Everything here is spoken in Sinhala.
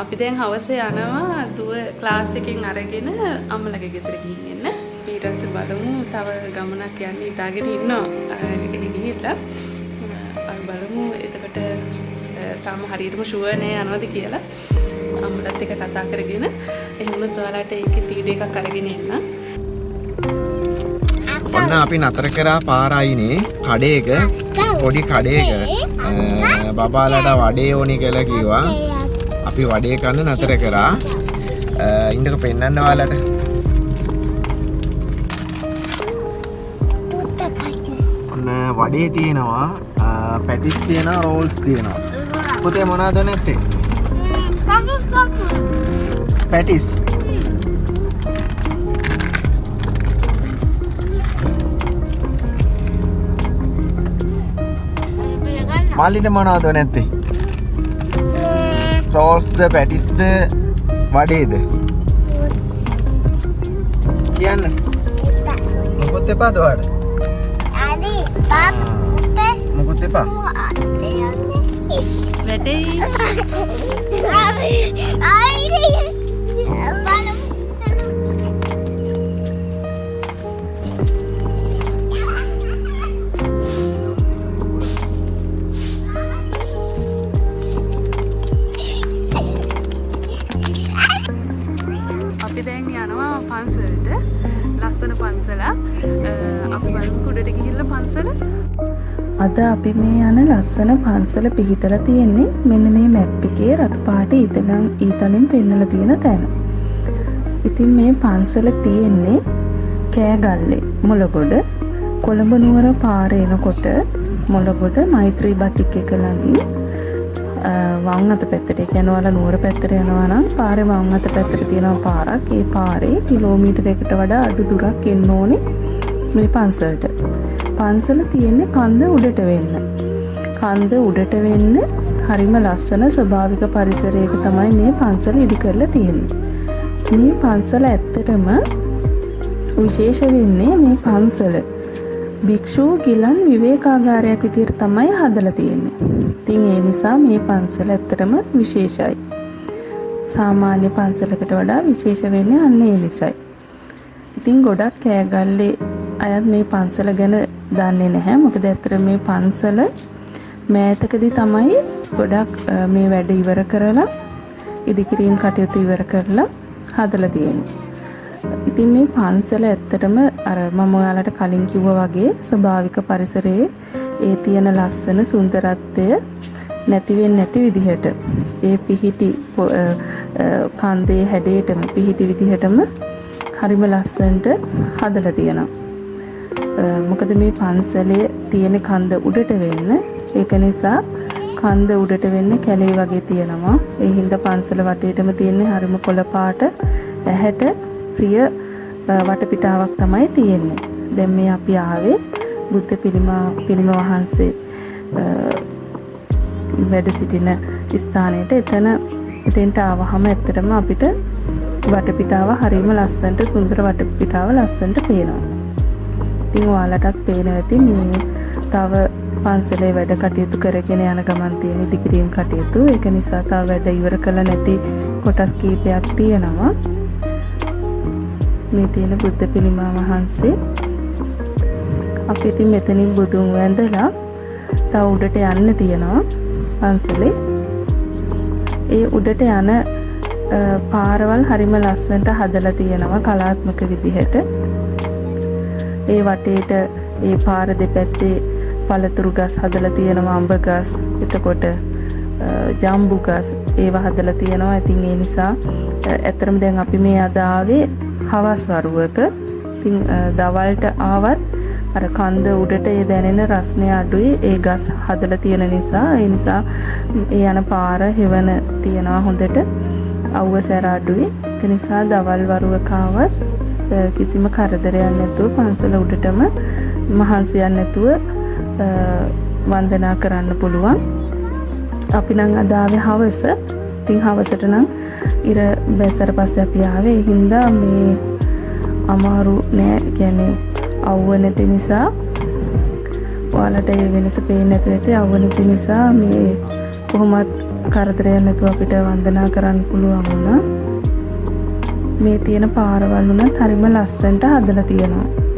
අපි දැන් හවස යනවා දුව ක්ලාස් එකෙන් අරගෙන අම්මලගේ ගෙදර ගිහින් එන්න. ඊට පස්සේ බලමු තව ගමනක් යන්න හිතාගෙන ඉන්නවා. ගිහිල්ලා බලමු එතකොට තාම හරියටම ෂුවර් නෑ යනවද කියලා. අම්මලත් එක්ක කතා කරගෙන එහෙම ඔයාලට ඒකේ තීඩ එකක් අරගෙන එන්න. ඔන්න අපි නතර කරා පාර අයිනේ කඩේක පොඩි කඩේක බබාලට වඩේ ඕනි කියලා කිව්වා. අපි වඩේ කන්න නතර කරා. ඉන්නක පෙන්නන්න ඔයාලට. ඔන්න වඩේ තියෙනවා, පැටිස් තියෙනවා, රෝල්ස් තියෙනවා. පුතේ මොනවද නැත්තේ? පැටිස්. මාලිට මොනවද නැත්තේ? රෝල්ස්ද, පැටිස්ද, වඩේද? කියන්න. මොකොත් එපාද ඔයාලට? මොකොත් එපා. වැඩේ අපි දැන් යනවා පන්සලට. ලස්සන පන්සලක්. අපි බලමු කුඩට ගිහිල්ලා පන්සල. අද අපි මේ යන ලස්සන පන්සල පිහිටලා තියෙන්නේ මෙන්න මේ මැප් එකේ රතු පාට ඊතලින් පෙන්නලා තියෙන තැන. ඉතින් මේ පන්සල තියෙන්නේ කෑගල්ලේ මොළගොඩ කොළඹ නුවර පාරේ එනකොට මොළගොඩ මෛත්‍රී බතික් එක ළඟින් වම් අත පැත්තට, ඒ කියන්නේ ඔයාලා නුවර පැත්තට යනවා නම් පාරේ වම් අත පැත්තට තියෙන පාරක්. ඒ පාරේ කිලෝමීටරයකට වඩා අඩු දුරක් එන්න ඕනේ මේ පන්සලට. පන්සල තියෙන්නේ කන්ද උඩට වෙන්න. කන්ද උඩට වෙන්න හරිම ලස්සන ස්වභාවික පරිසරයක තමයි මේ පන්සල ඉදි කරලා තියෙන්නේ. මේ පන්සල ඇත්තටම විශේෂ වෙන්නේ මේ පන්සල භික්ෂූ ගිලන් විවේකාගාරයක් විදිහට තමයි හදලා තියෙන්නේ. ඉතින් ඒ නිසා මේ පන්සල ඇත්තටම විශේෂයි. සාමාන්‍ය පන්සලකට වඩා විශේෂ වෙන්නේ අන්න ඒ නිසයි. ඉතින් ගොඩක් කෑගල්ලේ අයත් මේ පන්සල ගැන දන්නේ නැහැ. මොකද ඇත්තට මේ පන්සල මෑතකදී තමයි ගොඩක් මේ වැඩ ඉවර කරලා ඉදිකිරීම් කටයුතු ඉවර කරලා හදලා තියෙන්නේ. ඉතින් මේ පන්සල ඇත්තටම අර මම ඔයාලට කලින් කිව්වා වගේ ස්වභාවික පරිසරයේ ඒ තියෙන ලස්සන සුන්දරත්වය නැති වෙන්නේ නැති විදිහට ඒ පිහිටි කන්දේ හැඩයටම පිහිටි විදිහටම හරිම ලස්සනට හදලා තියෙනවා. මොකද මේ පන්සලේ තියෙන කන්ද උඩට වෙන්න, ඒක නිසා කන්ද උඩට වෙන්න කැලේ වගේ තියෙනවා. ඒ හින්දා පන්සල වටේටම තියෙන්නේ හරිම කොළ පාට ඇහැට ප්‍රිය වටපිටාවක් තමයි තියෙන්නේ. දැන් මේ අපි ආවේ බුද්ධ පිළිම වහන්සේ වැඩ සිටින ස්ථානයට. එතෙන්ට ආවහම ඇත්තටම අපිට වටපිටාව හරිම ලස්සනට, සුන්දර වටපිටාව ලස්සනට පේනවා. ඉතින් ඔයාලටත් පේනවා ඇති මේ තව පන්සලේ වැඩ කටයුතු කරගෙන යන ගමන් තියෙන ඉදිකිරීම් කටයුතු. ඒක නිසා තව වැඩ ඉවර කළ නැති කොටස් කීපයක් තියෙනවා. මේ තියෙන බුද්ධ පිළිමා වහන්සේ. අපි ඉතින් මෙතනින් බුදුන් වැඳලා තව උඩට යන්න තියෙනවා පන්සලේ. ඒ උඩට යන පාරවල් හරිම ලස්සනට හදලා තියෙනවා කලාත්මක විදිහට. ඒ වටේට ඒ පාර දෙපැත්තේ පළතුරු ගස් හදලා තියෙනවා, අඹ ගස්, එතකොට ජම්බු ගස් ඒවා හදලා තියෙනවා. ඉතින් ඒ නිසා ඇත්තටම දැන් අපි මේ අද ආවේ හවස් වරුවක. ඉතින් දවල්ට ආවත් අර කන්ද උඩට ඒ දැනෙන රස්නේ අඩුයි. ඒ ගස් හදලා තියෙන නිසා, ඒ නිසා ඒ යන පාර හෙවන තියනවා හොඳට, අවුව සැර අඩුයි. ඒක නිසා දවල් වරුවක ආවත් කිසිම කරදරයක් නැතුව පන්සල උඩටම මහන්සියක් නැතුව වන්දනා කරන්න පුළුවන්. අපි නම් අද ආවේ හවස. ඉතින් හවසට නම් ඉර බැසට පස්සේ අපි ආවේ. ඒ හින්දා මේ අමාරු නෑ, කියන්නේ අවුව නැති නිසා ඔයාලට ඒ වෙනස පේන්නේ නැතුව ඇති. අවුව නැති නිසා මේ කොහොමත් කරදරයක් නැතුව අපිට වන්දනා කරන්න පුළුවන් වුණා. මේ තියෙන පාරවල් උනත් හරිම ලස්සනට හදලා තියෙනවා.